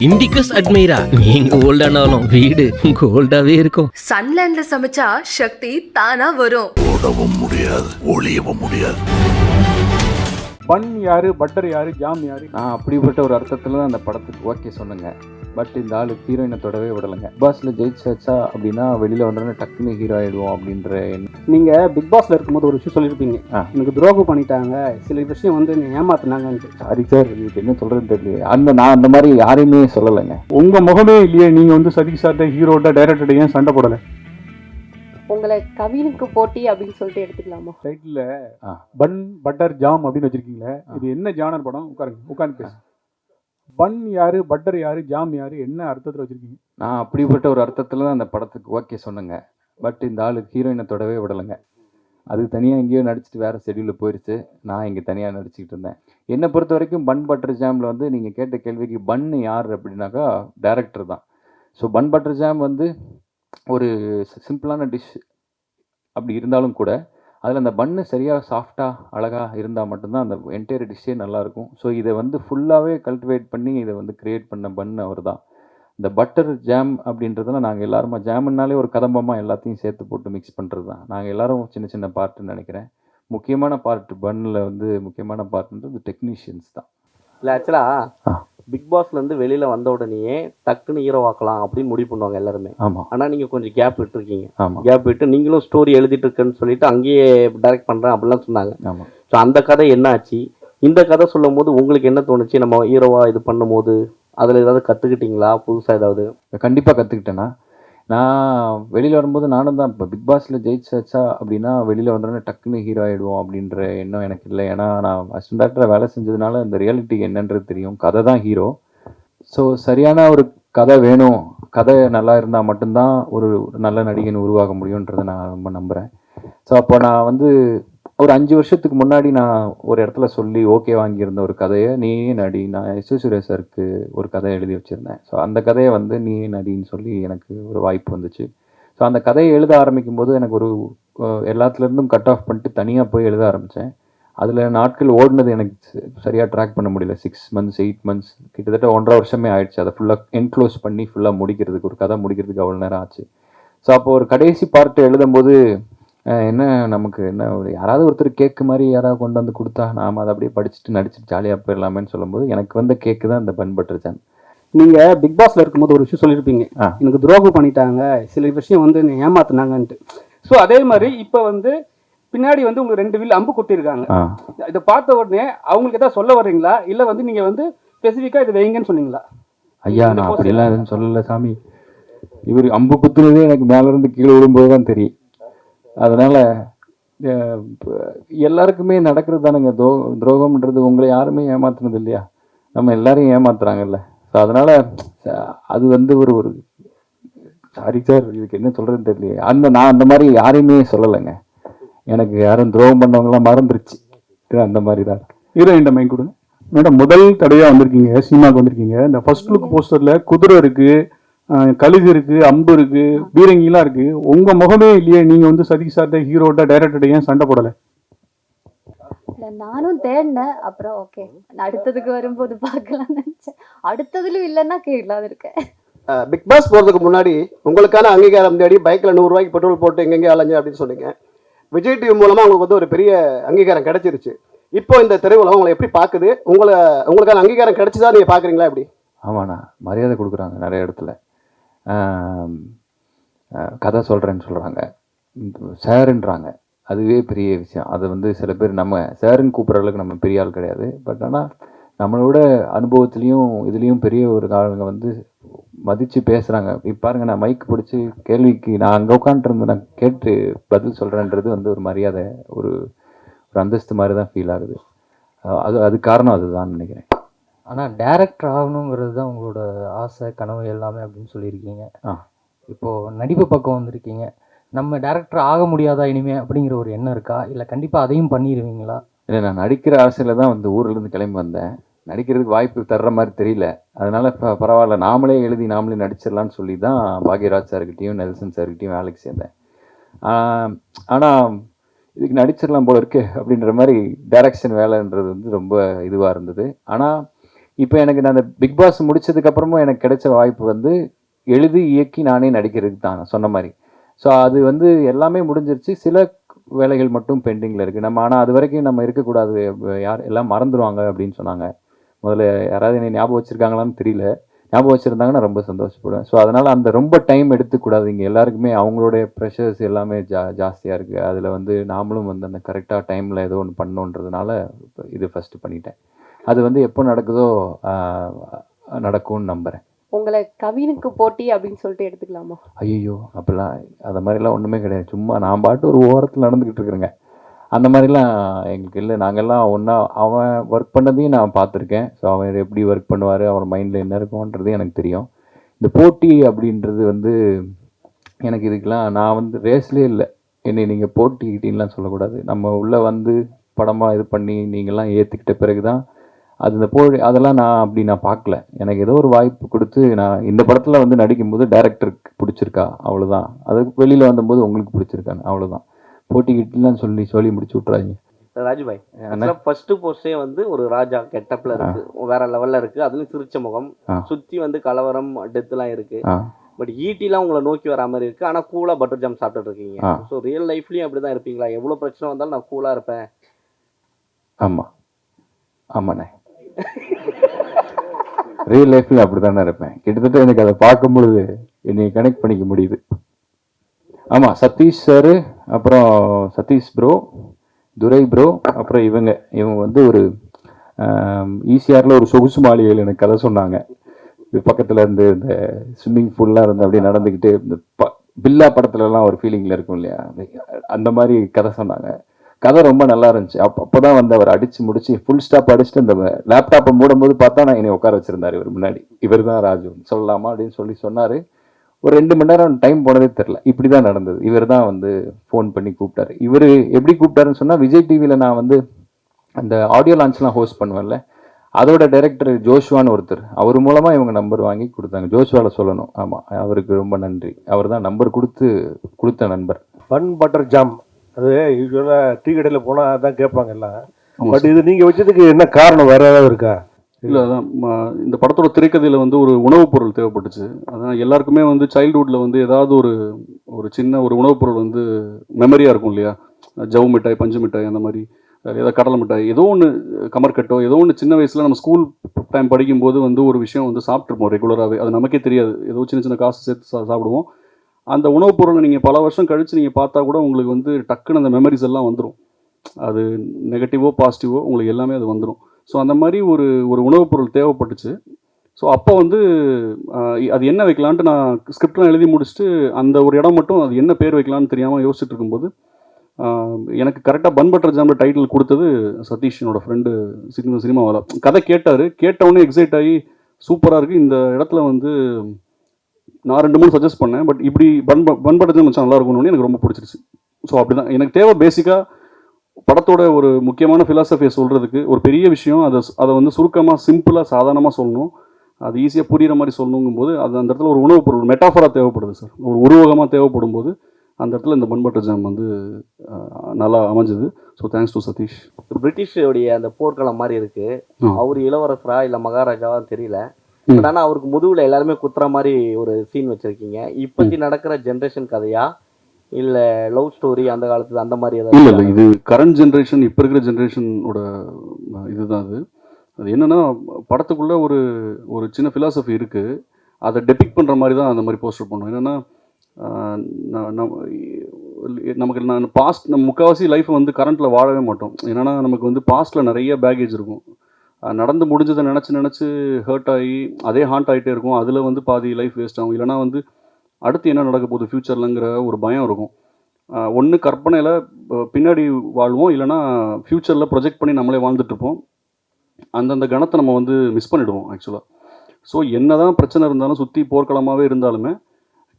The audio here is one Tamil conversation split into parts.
இண்டிகஸ் அட்மைரா நீங்க ஓல்டானாலும் வீடு கோல்டாவே இருக்கும். சன்லேண்ட்ல சமைச்சா சக்தி தானா வரும். ஓடவும் முடியாது, ஒளியவும் முடியாது. பன் யாரு, பட்டர் யாரு, ஜாம் யாரு? நான் அப்படிப்பட்ட ஒரு அர்த்தத்தில் தான் அந்த படத்துக்கு ஓகே சொன்னேங்க. பட் இந்த ஆள் ஹீரோயினை தொடவே விடலைங்க. பிக் பாஸில் ஜெயிச்சாச்சா அப்படின்னா வெளியில் வந்தோடனே டக்குன்னு ஹீரோ ஆகிடுவோம் அப்படின்ற நீங்க பிக் பாஸ்ல இருக்கும்போது ஒரு விஷயம் சொல்லியிருப்பீங்க, எனக்கு துரோகம் பண்ணிட்டாங்க, சில விஷயம் வந்து ஏமாத்தினாங்கன்ட்டு. சாரி சார், இதுக்கு என்ன சொல்றதுன்னு தெரியல. நான் அந்த மாதிரி யாரையுமே சொல்லலைங்க. உங்க முகமே இல்லையே, நீங்க வந்து சதீஷ் சார்ட்ட, ஹீரோட்ட, டைரக்டர்ட்ட ஏன் சண்டை போடல? உங்களை கவினுக்கு போட்டி அப்படின்னு சொல்லிட்டு எடுத்துக்கலாமா? டைட்டில் பன் பட்டர் ஜாம் அப்படின்னு வச்சிருக்கீங்களே, இது என்ன ஜானர் படம்? உட்காந்து பேசு. பன் யாரு, பட்டர் யாரு, ஜாம் யாரு, என்ன அர்த்தத்தில் வச்சிருக்கீங்க? நான் அப்படிப்பட்ட ஒரு அர்த்தத்தில் தான் அந்த படத்துக்கு ஓகே சொன்னேங்க. பட் இந்த ஆள் ஹீரோயினை தொடவே விடலைங்க. அது தனியாக எங்கேயோ நடிச்சிட்டு வேறு ஷெடியூலில் போயிடுச்சு. நான் இங்கே தனியாக நடிச்சிக்கிட்டு இருந்தேன். என்னை பொறுத்த வரைக்கும் பன் பட்டர் ஜாமில் வந்து நீங்கள் கேட்ட கேள்விக்கு பன் யார் அப்படின்னாக்கா டைரக்டர் தான். ஸோ பன் பட்டர் ஜாம் வந்து ஒரு சிம்பிளான டிஷ் அப்படி இருந்தாலும் கூட அதில் அந்த பன்னு சரியாக சாஃப்டாக அழகாக இருந்தால் மட்டும்தான் அந்த என்டையர் டிஷ்ஷே நல்லாயிருக்கும். ஸோ இதை வந்து ஃபுல்லாகவே கல்டிவேட் பண்ணி இதை வந்து க்ரியேட் பண்ண பன் அவர் தான். இந்த பட்டர் ஜாம் அப்படின்றதுலாம் நாங்கள் எல்லாருமா, ஜாமுன்னாலே ஒரு கதம்பமாக எல்லாத்தையும் சேர்த்து போட்டு மிக்ஸ் பண்ணுறது தான். நாங்கள் எல்லோரும் சின்ன சின்ன பார்ட்டுன்னு நினைக்கிறேன். முக்கியமான பார்ட் பன்னில் வந்து முக்கியமான பார்ட்ன்றது டெக்னீஷியன்ஸ் தான். இல்லை ஆக்சுவலாக பிக் பாஸ்லேருந்து வெளியில் வந்த உடனேயே டக்குன்னு ஹீரோ ஆக்கலாம் அப்படின்னு முடிவு பண்ணுவாங்க எல்லாருமே. ஆமாம். ஆனால் நீங்கள் கொஞ்சம் கேப் விட்டுருக்கீங்க. ஆமாம். கேப் விட்டு நீங்களும் ஸ்டோரி எழுதிட்டு இருக்குன்னு சொல்லிட்டு அங்கேயே டைரக்ட் பண்ணுறேன் அப்படிலாம் சொன்னாங்க. ஆமாம். ஸோ அந்த கதை என்ன ஆச்சு? இந்த கதை சொல்லும் போது உங்களுக்கு என்ன தோணுச்சு? நம்ம ஹீரோவாக இது பண்ணும்போது அதில் ஏதாவது கற்றுக்கிட்டீங்களா புதுசாக ஏதாவது? கண்டிப்பாக கற்றுக்கிட்டேன்னா, நான் வெளியில் வரும்போது நானும் தான் இப்போ பிக் பாஸில் ஜெயிச்சாச்சா அப்படின்னா வெளியில் வந்தோடனே டக்குன்னு ஹீரோ ஆகிடுவோம் அப்படின்ற எண்ணம் எனக்கு இல்லை. ஏன்னா நான் அசிஸ்டன்ட் டைரக்டராக வேலை செஞ்சதுனால இந்த ரியாலிட்டி என்னன்றது தெரியும். கதை தான் ஹீரோ. ஸோ சரியான ஒரு கதை வேணும், கதை நல்லா இருந்தால் மட்டும்தான் ஒரு நல்ல நடிகன் உருவாக முடியுன்றதை நான் ரொம்ப நம்புகிறேன். ஸோ அப்போ நான் வந்து ஒரு 5 வருஷத்துக்கு முன்னாடி நான் ஒரு இடத்துல சொல்லி ஓகே வாங்கியிருந்த ஒரு கதையை நீயே நடி, நான் சுரேஷ் சாருக்கு ஒரு கதை எழுதி வச்சுருந்தேன். ஸோ அந்த கதையை வந்து நீயே நடின்னு சொல்லி எனக்கு ஒரு வாய்ப்பு வந்துச்சு. ஸோ அந்த கதையை எழுத ஆரம்பிக்கும் போது எனக்கு ஒரு எல்லாத்துலேருந்தும் கட் ஆஃப் பண்ணிட்டு தனியாக போய் எழுத ஆரம்பித்தேன். அதில் நாட்கள் ஓடினது எனக்கு சரியாக ட்ராக் பண்ண முடியல. 6 months 8 months கிட்டத்தட்ட 1.5 வருஷமே ஆயிடுச்சு. அதை ஃபுல்லாக என்க்ளோஸ் பண்ணி ஃபுல்லாக முடிக்கிறதுக்கு, ஒரு கதை முடிக்கிறதுக்கு அவ்வளோ நேரம் ஆச்சு. ஸோ அப்போ ஒரு கடைசி பார்ட்டு எழுதும்போது என்ன நமக்கு என்ன ஒரு யாராவது ஒருத்தர் கேக்கு மாதிரி யாராவது கொண்டு வந்து கொடுத்தா நாம் அதை அப்படியே படிச்சுட்டு நடிச்சுட்டு ஜாலியாக போயிடலாமேன்னு சொல்லும்போது எனக்கு வந்த கேக்கு தான் இந்த பன் பட்டர் ஜாம். நீங்கள் பிக் பாஸ்ல இருக்கும்போது ஒரு விஷயம் சொல்லியிருப்பீங்க, எனக்கு துரோகம் பண்ணிட்டாங்க, சில விஷயம் வந்து ஏமாத்தினாங்கன்ட்டு. ஸோ அதே மாதிரி இப்போ வந்து பின்னாடி வந்து உங்களுக்கு 2 வில் அம்பு கொட்டியிருக்காங்க. இதை பார்த்த உடனே அவங்களுக்கு ஏதாவது சொல்ல வர்றீங்களா, இல்லை வந்து நீங்கள் வந்து ஸ்பெசிஃபிக்காக இதை வைங்கன்னு சொன்னீங்களா? ஐயா நான் அப்படிலாம் எதுவும் சொல்லலை சாமி. இவர் அம்பு குத்துனதே எனக்கு மேலேருந்து கீழே விழும்போது தான் தெரியும். அதனால் எல்லாருக்குமே நடக்கிறது தானுங்க துரோகம்ன்றது. உங்களை யாருமே ஏமாத்துனது இல்லையா? நம்ம எல்லாரையும் ஏமாத்துறாங்கல்ல. ஸோ அதனால் அது வந்து ஒரு சாரி சார், இதுக்கு என்ன சொல்கிறதுன்னு தெரியல. நான் அந்த மாதிரி யாரையுமே சொல்லலைங்க. எனக்கு யாரும் துரோகம் பண்ணவங்களாம் மறந்துருச்சு. அந்த மாதிரி தான். ஹீரோயின் மைண்ட் கொடுங்க மேடம். முதல் தடையாக வந்திருக்கீங்க, சினிமாவுக்கு வந்திருக்கீங்க. இந்த ஃபர்ஸ்ட் லுக் போஸ்டரில் குதிரை இருக்குது, கழுகு இருக்குது, அம்பு இருக்குது, பீரங்கிலாம் இருக்குது. உங்கள் முகமே இல்லையே, நீங்கள் வந்து சதீஷ் சார்ட்ட, ஹீரோட்ட, டைரக்டர்ட்ட ஏன் சண்டை போடலை? நானும் தேடினேன். அப்புறம் ஓகே அடுத்ததுக்கு வரும்போது பார்க்கலாம்னு நினச்சேன். அடுத்ததுலும் இல்லைன்னா கேட்கலாம் இருக்கேன். பிக் பாஸ் போகிறதுக்கு முன்னாடி உங்களுக்கான அங்கீகாரம் தேடி பைக்கில் 100 ரூபாய்க்கு பெட்ரோல் போட்டு எங்கெங்கே அலைஞ்சு அப்படின்னு சொன்னீங்க. விஜய் டிவி மூலமாக உங்களுக்கு வந்து ஒரு பெரிய அங்கீகாரம் கிடைச்சிருச்சு. இப்போ இந்த திரையுலகம் உங்களை எப்படி பார்க்குது? உங்களுக்கான அங்கீகாரம் கிடைச்சிதான் நீங்கள் பார்க்குறீங்களா எப்படி? ஆமாண்ணா, மரியாதை கொடுக்குறாங்க நிறைய இடத்துல. கதை சொல்கிறேன்னு சொல்கிறாங்க, சாருன்றாங்க. அதுவே பெரிய விஷயம். அது வந்து சில பேர் நம்ம சாருன்னு கூப்பிட்ற அளவுக்கு நம்ம பெரிய ஆள் கிடையாது. பட் ஆனால் நம்மளோட அனுபவத்துலேயும் இதுலேயும் பெரிய ஒரு ஆளுங்க வந்து மதித்து பேசுகிறாங்க. இப்போ பாருங்க, நான் மைக் பிடிச்சி கேள்விக்கு நான் அங்கே உட்காந்துருந்து நான் கேட்டு பதில் சொல்கிறேன்றது வந்து ஒரு மரியாதை, ஒரு அந்தஸ்து மாதிரி தான் ஃபீல் ஆகுது. அது காரணம் அதுதான் நினைக்கிறேன். ஆனால் டேரக்டர் ஆகணுங்கிறது தான் உங்களோட ஆசை, கனவு எல்லாமே அப்படின்னு சொல்லியிருக்கீங்க. இப்போது நடிப்பு பக்கம் வந்திருக்கீங்க. நம்ம டேரக்டர் ஆக முடியாதா இனிமே அப்படிங்கிற ஒரு எண்ணம் இருக்கா, இல்லை கண்டிப்பாக அதையும் பண்ணிடுவீங்களா? இல்லை, நான் நடிக்கிற ஆசையில் தான் வந்து ஊர்லேருந்து கிளம்பி வந்தேன். நடிக்கிறதுக்கு வாய்ப்பு தர்ற மாதிரி தெரியல. அதனால் இப்போ பரவாயில்ல, நாமளே எழுதி நாமளே நடிச்சிடலான்னு சொல்லி தான் பாக்யராஜ் சார்கிட்டையும் நெல்சன் சார்கிட்டையும் வேலைக்கு சேர்ந்தேன். ஆனால் இதுக்கு நடிச்சிடலாம் போல இருக்கு அப்படின்ற மாதிரி டைரக்ஷன் வேலைன்றது வந்து ரொம்ப இதுவாக இருந்தது. ஆனால் இப்போ எனக்கு நான் அந்த பிக் பாஸ் முடிச்சதுக்கப்புறமும் எனக்கு கிடைச்ச வாய்ப்பு வந்து எழுதி இயக்கி நானே நடிக்கிறதுக்கு தான் நான் சொன்ன மாதிரி. ஸோ அது வந்து எல்லாமே முடிஞ்சிருச்சு. சில வேலைகள் மட்டும் பெண்டிங்கில் இருக்குது. நம்ம ஆனால் அது வரைக்கும் நம்ம இருக்கக்கூடாது, யார் எல்லாம் மறந்துடுவாங்க அப்படின்னு சொன்னாங்க. முதல்ல யாராவது என்னை ஞாபகம் வச்சுருக்காங்களான்னு தெரியல. ஞாபகம் வச்சுருந்தாங்கன்னா ரொம்ப சந்தோஷப்படுவேன். ஸோ அதனால் அந்த ரொம்ப டைம் எடுத்துக்கூடாது. இங்கே எல்லாருக்குமே அவங்களுடைய ப்ரெஷர்ஸ் எல்லாமே ஜாஸ்தியாக இருக்குது. அதில் வந்து நாமளும் வந்து அந்த கரெக்டாக டைமில் ஏதோ ஒன்று பண்ணணுன்றதுனால இது ஃபஸ்ட்டு பண்ணிட்டேன். அது வந்து எப்போ நடக்குதோ நடக்கும்னு நம்புகிறேன். உங்களை கவினுக்கு போட்டி அப்படின்னு சொல்லிட்டு எடுத்துக்கலாமா? ஐயோ அப்படிலாம் அது மாதிரிலாம் ஒன்றுமே கிடையாது. சும்மா நான் பாட்டு ஒரு ஓரத்தில் நடந்துக்கிட்டு இருக்கிறேங்க. அந்த மாதிரிலாம் எங்களுக்கு இல்லை. நாங்கள்லாம் ஒன்றா அவன் ஒர்க் பண்ணதையும் நான் பார்த்துருக்கேன். ஸோ அவன் எப்படி ஒர்க் பண்ணுவார், அவர் மைண்டில் என்ன இருக்கும்ன்றது எனக்கு தெரியும். இந்த போட்டி அப்படின்றது வந்து எனக்கு இதுக்கெலாம் நான் வந்து ரேஸ்லேயே இல்லை. என்னை நீங்கள் போட்டிக்கிட்டீங்கலாம் சொல்லக்கூடாது. நம்ம உள்ளே வந்து படமாக இது பண்ணி நீங்கள்லாம் ஏற்றுக்கிட்ட பிறகு தான் அது இந்த அதெல்லாம் நான் பார்க்கல. எனக்கு ஏதோ ஒரு வாய்ப்பு கொடுத்து நான் இந்த படத்தில் வந்து நடிக்கும்போது டைரக்டருக்கு பிடிச்சிருக்கா அவ்வளோதான். அது வெளியில் வந்தபோது உங்களுக்கு பிடிச்சிருக்கான்னு அவ்வளோதான். போட்டிக்கிட்டுலாம் சொல்லி முடிச்சு விட்றாங்க. ராஜுபாய், ஃபர்ஸ்ட் போஸ்டே வந்து ஒரு ராஜா கெட்டப்ல இருக்கு, வேற லெவல்ல இருக்கு. அதுலயும் சிரிச்ச முகம், சுத்தி வந்து கலவரம் டெத்லாம் இருக்கு. பட் ஈட்டிலாம் உங்களை நோக்கி வர மாதிரி இருக்கு. ஆனா கூலா பட்டர் ஜாம் சாப்பிட்டுட்டு இருக்கீங்க. ஸோ ரியல் லைஃப்லயும் அப்படிதான் இருப்பீங்களா? எவ்வளவு பிரச்சனை வந்தாலும் நான் கூலா இருப்பேன். ஆமாண்ணே, ரியல் லைஃப்ல அப்படித்தானே இருப்பேன். கிட்டத்தட்ட எனக்கு அதை பார்க்கும் பொழுது என்னை கனெக்ட் பண்ணிக்க முடியுது. ஆமாம், சதீஷ் சார், அப்புறம் சதீஷ் ப்ரோ, துரை ப்ரோ, அப்புறம் இவங்க வந்து ஒரு ஈசிஆரில் ஒரு சொகுசு மாளிகையில் எனக்கு கதை சொன்னாங்க. இது பக்கத்தில் இருந்து இந்த ஸ்விம்மிங் பூல்லாம் இருந்து அப்படியே நடந்துக்கிட்டு இந்த பில்லா படத்துலலாம் ஒரு ஃபீலிங்கில் இருக்கும் இல்லையா, அந்த மாதிரி கதை சொன்னாங்க. கதை ரொம்ப நல்லா இருந்துச்சு. அப்போ தான் வந்து அவர் அடித்து முடிச்சு ஃபுல் ஸ்டாப் அடிச்சுட்டு இந்த லேப்டாப்பை மூடும்போது பார்த்தா நான் என்னை உட்கார வச்சுருந்தார் இவர் முன்னாடி. இவர் தான் ராஜு சொல்லலாமா அப்படின்னு சொன்னார். ஒரு 2 மணி நேரம் டைம் போனதே தெரில. இப்படி தான் நடந்தது. இவர் தான் வந்து ஃபோன் பண்ணி கூப்பிட்டாரு. இவர் எப்படி கூப்பிட்டாருன்னு சொன்னால், விஜய் டிவியில் நான் வந்து அந்த ஆடியோ லான்ச்லாம் ஹோஸ்ட் பண்ணுவேன்ல, அதோட டைரக்டர் ஜோஷ்வான்னு ஒருத்தர், அவர் மூலமாக இவங்க நம்பர் வாங்கி கொடுத்தாங்க. ஜோஷ்வாவில் சொல்லணும். ஆமாம், அவருக்கு ரொம்ப நன்றி. அவர் தான் நம்பர் கொடுத்த நண்பர். பன் பட்டர் ஜாம் அது யூஸ்வலாக டீ கடையில் போனால் அதான் கேட்பாங்க எல்லாம். பட் இது நீங்கள் வச்சதுக்கு என்ன காரணம், வேறு ஏதாவது இருக்கா? இல்லை, அதான் இந்த படத்தோட திரைக்கதையில் வந்து ஒரு உணவுப் பொருள் தேவைப்பட்டுச்சு. அதான் எல்லாருக்குமே வந்து சைல்டுஹுட்டில் வந்து ஏதாவது ஒரு சின்ன ஒரு உணவுப் பொருள் வந்து மெமரியாக இருக்கும் இல்லையா. ஜவு மிட்டாய், பஞ்சு மிட்டாய், அந்த மாதிரி ஏதாவது கடலை மிட்டாய், ஏதோ ஒன்று, கமர்கட்டோ, ஏதோ ஒன்று சின்ன வயசில் நம்ம ஸ்கூல் டைம் படிக்கும்போது வந்து ஒரு விஷயம் வந்து சாப்பிட்ருப்போம் ரெகுலராகவே. அது நமக்கே தெரியாது, ஏதோ சின்ன காசு சேர்த்து சாப்பிடுவோம். அந்த உணவுப் பொருளை நீங்கள் பல வருஷம் கழித்து நீங்கள் பார்த்தா கூட உங்களுக்கு வந்து டக்குன்னு அந்த மெமரிஸ் எல்லாம் வந்துடும். அது நெகட்டிவோ பாசிட்டிவோ உங்களுக்கு எல்லாமே அது வந்துடும். ஸோ அந்த மாதிரி ஒரு உணவுப் பொருள் தேவைப்பட்டுச்சு. ஸோ அப்போ வந்து அது என்ன வைக்கலான்ட்டு நான் ஸ்கிரிப்ட்லாம் எழுதி முடிச்சுட்டு அந்த ஒரு இடம் மட்டும் அது என்ன பேர் வைக்கலான்னு தெரியாமல் யோசிச்சுட்டு இருக்கும்போது எனக்கு கரெக்டாக பன் பட்டர் ஜாமில் டைட்டில் கொடுத்தது சதீஷ், என்னோடய ஃப்ரெண்டு, சினிமாவில். கதை கேட்டவுடனே எக்ஸைட் ஆகி சூப்பராக இருக்குது, இந்த இடத்துல வந்து நான் 2-3 சஜஸ்ட் பண்ணேன். பட் இப்படி பன் பட்டர் ஜாம் வச்சா நல்லா இருக்கும்னு எனக்கு ரொம்ப பிடிச்சிருச்சு. ஸோ அப்படி தான் எனக்கு தேவை. பேசிக்காக படத்தோட ஒரு முக்கியமான ஃபிலாசபியை சொல்கிறதுக்கு ஒரு பெரிய விஷயம், அதை வந்து சுருக்கமாக சிம்பிளாக சாதாரணமாக சொல்லணும், அது ஈஸியாக புரிகிற மாதிரி சொல்லணுங்கும் போது அது அந்த இடத்துல ஒரு உணவுப் பொருள் மெட்டாஃபராக தேவைப்படுது சார். ஒரு உருவகமாக தேவைப்படும் போது அந்த இடத்துல இந்த பன் பட்டர் ஜாம் வந்து நல்லா அமைஞ்சது. So thanks to Sathish. பிரிட்டிஷோடைய அந்த போர்க்களம் மாதிரி இருக்கு. அவர் இளவரசரா இல்லை மகாராஜாவா தெரியல. பட் ஆனால் அவருக்கு முதுகுல எல்லாருமே குத்துற மாதிரி ஒரு சீன் வச்சிருக்கீங்க. இப்போத்தி நடக்கிற ஜென்ரேஷன் கதையா இல்லை லவ் ஸ்டோரி அந்த காலத்துல அந்த மாதிரி ஏதாவது? இல்லை, இது கரண்ட் ஜென்ரேஷன், இப்போ இருக்கிற ஜென்ரேஷனோட இதுதான். அது என்னென்னா படத்துக்குள்ளே ஒரு சின்ன ஃபிலாசபி இருக்குது. அதை டெபிக் பண்ணுற மாதிரி தான் அந்த மாதிரி போஸ்டர் பண்ணோம். என்னென்னா நமக்கு நம்ம முக்கால்வாசி லைஃப் வந்து கரண்ட்டில் வாழவே மாட்டோம். என்னென்னா நமக்கு வந்து பாஸ்ட்டில் நிறைய பேகேஜ் இருக்கும். நடந்து முடிஞ்சதை நினச்சி ஹர்ட் ஆகி அதே ஹாண்ட் ஆகிட்டே இருக்கும். அதில் வந்து பாதி லைஃப் வேஸ்ட் ஆகும். இல்லைனா வந்து அடுத்து என்ன நடக்க போகுது ஃப்யூச்சர்லங்கிற ஒரு பயம் இருக்கும். ஒன்று கற்பனையில் பின்னாடி வாழ்வோம், இல்லைனா ஃப்யூச்சரில் ப்ரொஜெக்ட் பண்ணி நம்மளே வாழ்ந்துட்டுருப்போம். அந்தந்த கணத்தை நம்ம வந்து மிஸ் பண்ணிவிடுவோம் ஆக்சுவலாக. ஸோ என்ன தான் பிரச்சனை இருந்தாலும், சுற்றி போர்க்களமாகவே இருந்தாலுமே,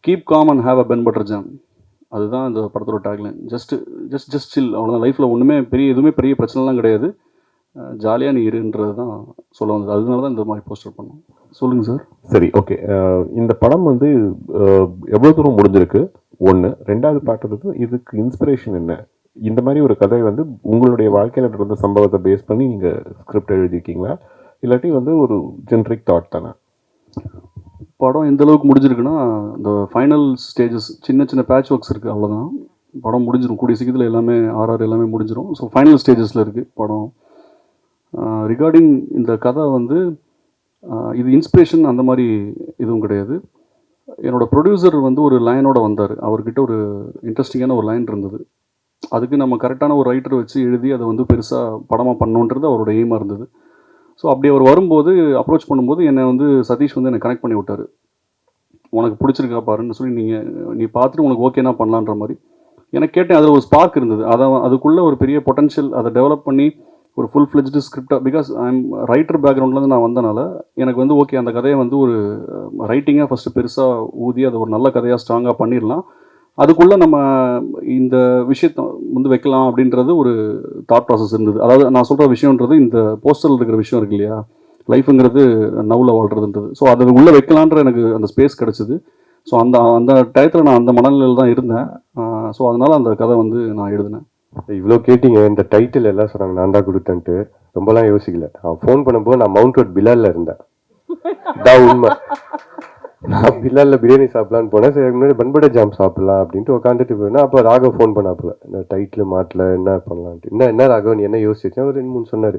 keep calm and have a bun butter jam. அதுதான் இந்த படத்தோட டேக்லைன். ஜஸ்ட் சில், அவ்வளோதான். லைஃப்பில் எதுவுமே பெரிய பிரச்சனைலாம் கிடையாது, ஜாலியாக நீ இருன்றது தான் சொல்ல வந்தது. அதனால தான் இந்த மாதிரி போஸ்டர் பண்ணோம். சொல்லுங்கள் சார். சரி, ஓகே. இந்த படம் வந்து எவ்வளோ தூரம் முடிஞ்சிருக்கு ஒன்று. ரெண்டாவது பார்த்தது, இதுக்கு இன்ஸ்பிரேஷன் என்ன? இந்த மாதிரி ஒரு கதை வந்து உங்களுடைய வாழ்க்கையில் நடந்த சம்பவத்தை பேஸ் பண்ணி நீங்கள் ஸ்கிரிப்ட் எழுதியிருக்கீங்களா, இல்லாட்டி வந்து ஒரு ஜென்ரிக் தாட் தானே? படம் எந்த அளவுக்கு முடிஞ்சிருக்குன்னா இந்த ஃபைனல் ஸ்டேஜஸ் சின்ன சின்ன பேட்ச் ஒர்க்ஸ் இருக்குது, அவ்வளோதான். படம் முடிஞ்சிடும் கூடிய சீக்கிரத்தில், எல்லாமே ஆர்ஆர் எல்லாமே முடிஞ்சிடும். ஸோ ஃபைனல் ஸ்டேஜஸில் இருக்குது படம். ரிகார்டிங் இந்த கதை வந்து இது இன்ஸ்பிரேஷன் அந்த மாதிரி எதுவும் கிடையாது. என்னோடய ப்ரொடியூசர் வந்து ஒரு லைனோட வந்தார். அவர்கிட்ட ஒரு இன்ட்ரெஸ்டிங்கான ஒரு லைன் இருந்தது. அதுக்கு நம்ம கரெக்டான ஒரு ரைட்டர் வச்சு எழுதி அதை வந்து பெருசாக படமாக பண்ணணுன்றது அவரோட எய்மாக இருந்தது. ஸோ அப்படி அவர் வரும்போது அப்ரோச் பண்ணும்போது என்னை வந்து சதீஷ் வந்து என்னை கனெக்ட் பண்ணி விட்டார். உனக்கு பிடிச்சிருக்கா பாருன்னு சொல்லி நீ பார்த்துட்டு உனக்கு ஓகேனா பண்ணலான்ற மாதிரி எனக்கு கேட்டேன். அதில் ஒரு ஸ்பார்க் இருந்தது. அதுக்குள்ளே ஒரு பெரிய பொட்டன்ஷியல், அதை டெவலப் பண்ணி ஒரு ஃபுல் ஃப்ளெஜ்டு ஸ்கிரிப்டாக, பிகாஸ் ஐம் ரைட்டர் பேக்ரவுண்ட்லேருந்து நான் வந்தனால எனக்கு வந்து ஓகே அந்த கதையை வந்து ஒரு ரைட்டிங்காக ஃபஸ்ட்டு பெருசாக ஊதி அதை ஒரு நல்ல கதையாக ஸ்ட்ராங்காக பண்ணிடலாம், அதுக்குள்ளே நம்ம இந்த விஷயத்தை வந்து வைக்கலாம் அப்படின்றது ஒரு தாட் ப்ராசஸ் இருந்தது. அதாவது நான் சொல்கிற விஷயன்றது இந்த போஸ்டரில் இருக்கிற விஷயம் இருக்கு இல்லையா, லைஃபுங்கிறது நவுல வாழ்கிறதுன்றது. ஸோ அது உள்ளே வைக்கலான்ற எனக்கு அந்த ஸ்பேஸ் கிடச்சிது. ஸோ அந்த டயத்தில் நான் அந்த மனநிலையில் தான் இருந்தேன். ஸோ அதனால் அந்த கதை வந்து நான் எழுதினேன். இவ்வளோ கேட்டிங்க, இந்த டைட்டில் எல்லாம் சொன்னாங்க நான் தான் கொடுத்தேன்ட்டு. ரொம்பலாம் யோசிக்கல. அவன் ஃபோன் பண்ணும்போது நான் மவுண்ட் ரோட் பிலாலில் இருந்தேன். தான் உண்மை. நான் பிலாலில் பிரியாணி சாப்பிட்லான்னு போனேன். சரி முன்னாடி பண்பட ஜாம் சாப்பிட்லாம் அப்படின்ட்டு உட்காந்துட்டு போனேன். அப்போ ராகவ் ஃபோன் பண்ணாப்புல, இந்த டைட்டில் மாட்டல என்ன பண்ணலான்ட்டு. என்ன ராகவ் நீ என்ன யோசிச்சேன்? ஒரு 2-3 சொன்னார்.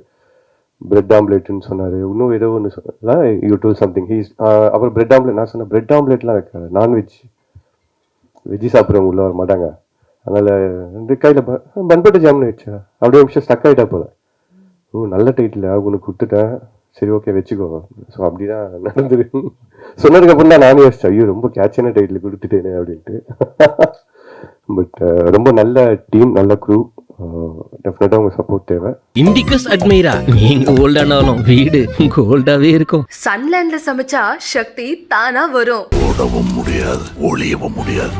பிரெட் ஆம்லேட்னு சொன்னார், இன்னும் ஏதோ ஒன்று சொன்னார். யூ டூல் சம்திங் அப்புறம் பிரெட் ஆம்லேட். நான் சொன்னேன் பிரெட் ஆம்லேட்லாம் வைக்காது, நான்வெஜ் வெஜ்ஜி சாப்பிட்றவங்க உள்ள வர மாட்டாங்க, அதனால் இந்த கையில் பண்பட்ட ஜாம்னு வச்சா அப்படியே நிமிஷம் ஸ்டக் ஆகிட்டா போல. ஓ நல்ல டைட்டில் உனக்கு கொடுத்துட்டேன், சரி ஓகே வச்சுக்கோ. ஸோ அப்படி தான் நடந்துரு. சொன்னதுக்கப்புறம் தான் நானும் யோசிச்சேன், ஐயோ ரொம்ப கேட்சான டைட்டில் கொடுத்துட்டேனே அப்படின்ட்டு. பட் ரொம்ப நல்ல டீம், நல்ல க்ரூ, டெஃபினட்டாக உங்கள் சப்போர்ட் தேவை. இண்டிகஸ் அட்மைரா, நீங்க ஓல்டானாலும் வீடு கோல்டாவே இருக்கும். சன்லேண்ட்ல சமைச்சா சக்தி தானா வரும். ஓடவும் முடியாது, ஒளியவும் முடியாது.